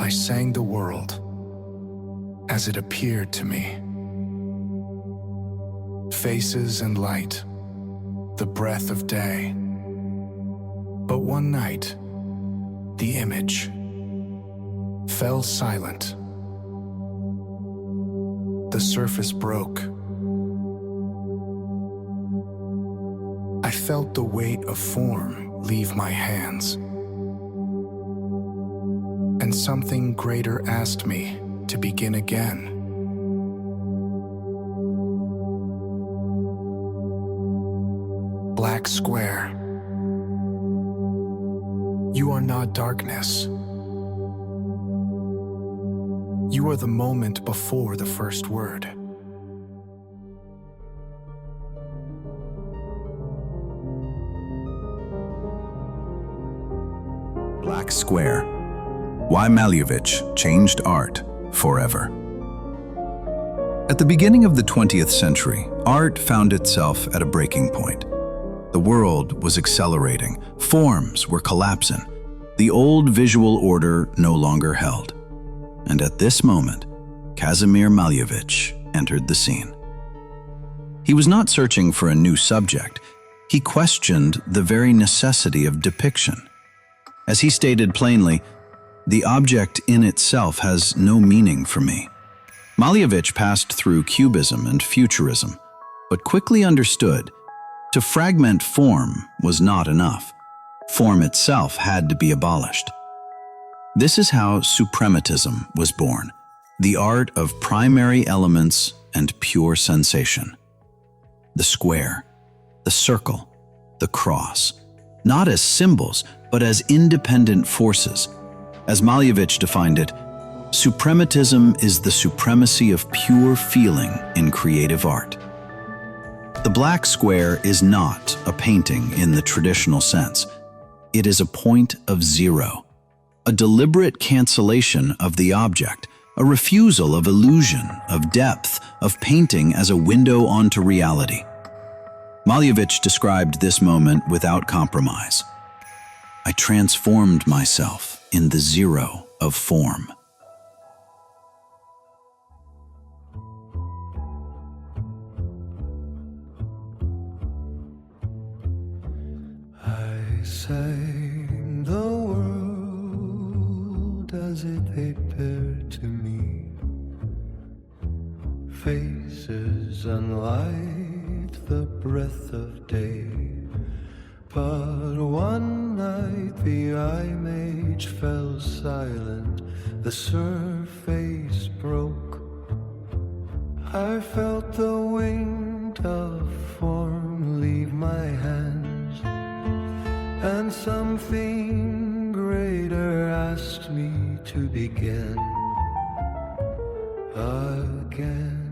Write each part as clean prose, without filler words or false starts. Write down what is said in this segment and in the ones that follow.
I sang the world as it appeared to me. Faces and light, the breath of day. But one night, the image fell silent. The surface broke. I felt the weight of form leave my hands, and something greater asked me to begin again. Black square. You are not darkness. You are the moment before the first word. Black Square. Why Malevich changed art forever. At the beginning of the 20th century, art found itself at a breaking point. The world was accelerating, forms were collapsing, the old visual order no longer held. And at this moment, Kazimir Malevich entered the scene. He was not searching for a new subject. He questioned the very necessity of depiction. As he stated plainly, "The object in itself has no meaning for me." Malevich passed through Cubism and Futurism, but quickly understood to fragment form was not enough. Form itself had to be abolished. This is how Suprematism was born, the art of primary elements and pure sensation. The square, the circle, the cross, not as symbols, but as independent forces. As Malevich defined it, Suprematism is the supremacy of pure feeling in creative art. The black square is not a painting in the traditional sense. It is a point of zero, a deliberate cancellation of the object, a refusal of illusion, of depth, of painting as a window onto reality. Malevich described this moment without compromise. I transformed myself in the zero of form. I sang the world as it appeared to me. Faces and light, the breath of day. But one night the image fell silent, the surface broke. I felt the wind of form leave my hands, and something greater asked me to begin again.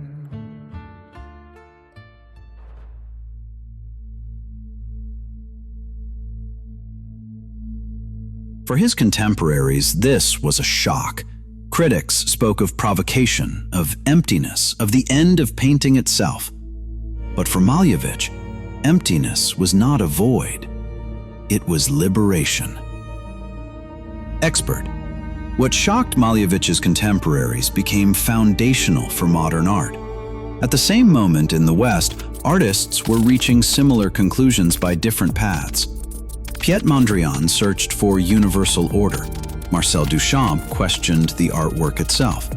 For his contemporaries, this was a shock. Critics spoke of provocation, of emptiness, of the end of painting itself. But for Malevich, emptiness was not a void. It was liberation. Expert. What shocked Malevich's contemporaries became foundational for modern art. At the same moment in the West, artists were reaching similar conclusions by different paths. Piet Mondrian searched for universal order. Marcel Duchamp questioned the artwork itself.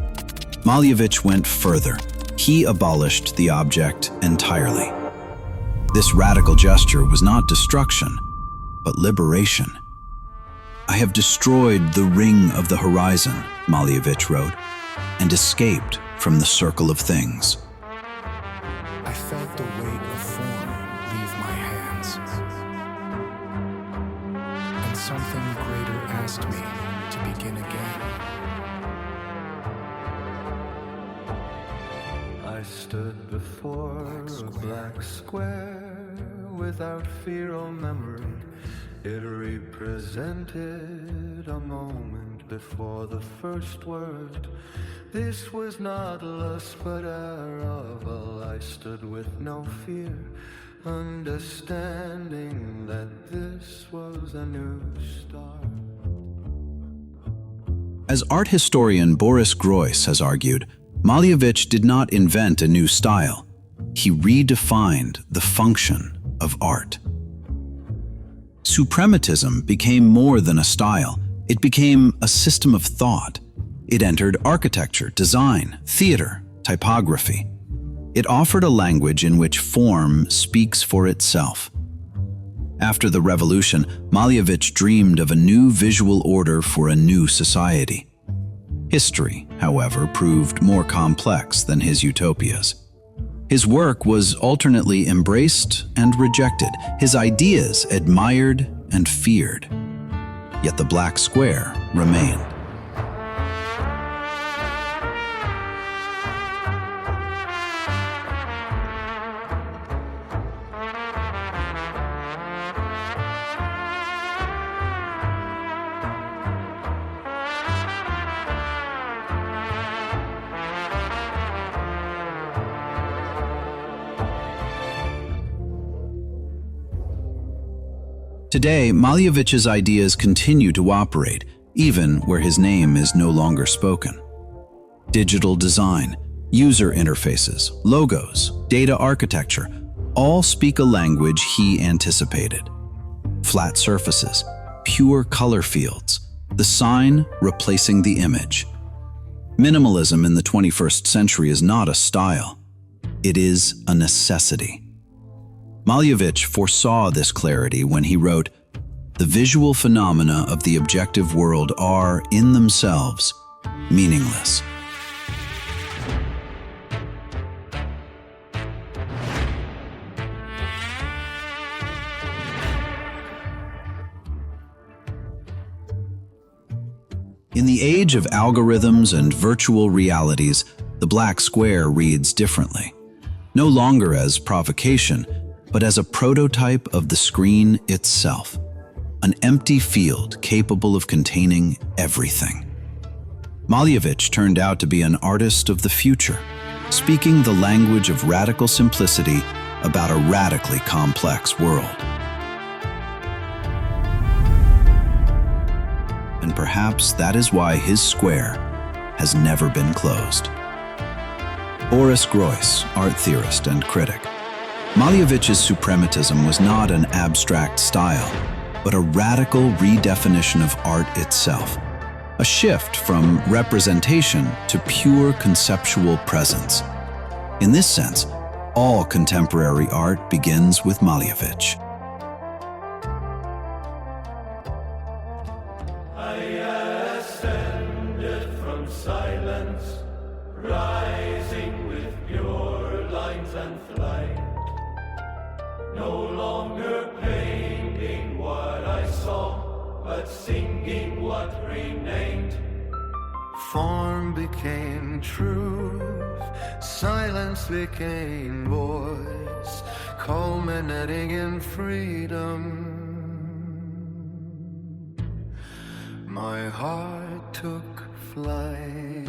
Malevich went further. He abolished the object entirely. This radical gesture was not destruction, but liberation. I have destroyed the ring of the horizon, Malevich wrote, and escaped from the circle of things. I felt the weight of form leave my hands, and something greater asked me to begin again. I stood before a black square without fear or memory. It represented a moment before the first word. This was not lust but arrival. I stood with no fear, understanding that this was a new start. As art historian Boris Groys has argued, Malevich did not invent a new style. He redefined the function of art. Suprematism became more than a style. It became a system of thought. It entered architecture, design, theater, typography. It offered a language in which form speaks for itself. After the revolution, Malevich dreamed of a new visual order for a new society. History, however, proved more complex than his utopias. His work was alternately embraced and rejected, his ideas admired and feared. Yet the black square remained. Today, Malevich's ideas continue to operate, even where his name is no longer spoken. Digital design, user interfaces, logos, data architecture, all speak a language he anticipated. Flat surfaces, pure color fields, the sign replacing the image. Minimalism in the 21st century is not a style. It is a necessity. Malevich foresaw this clarity when he wrote, "The visual phenomena of the objective world are, in themselves, meaningless." In the age of algorithms and virtual realities, the black square reads differently. No longer as provocation, but as a prototype of the screen itself, an empty field capable of containing everything. Malevich turned out to be an artist of the future, speaking the language of radical simplicity about a radically complex world. And perhaps that is why his square has never been closed. Boris Groys, art theorist and critic. Malevich's suprematism was not an abstract style, but a radical redefinition of art itself, a shift from representation to pure conceptual presence. In this sense, all contemporary art begins with Malevich. I ascended from silence, rising with pure lines and flight. No longer painting what I saw, but singing what remained. Form became truth, silence became voice, culminating in freedom. My heart took flight.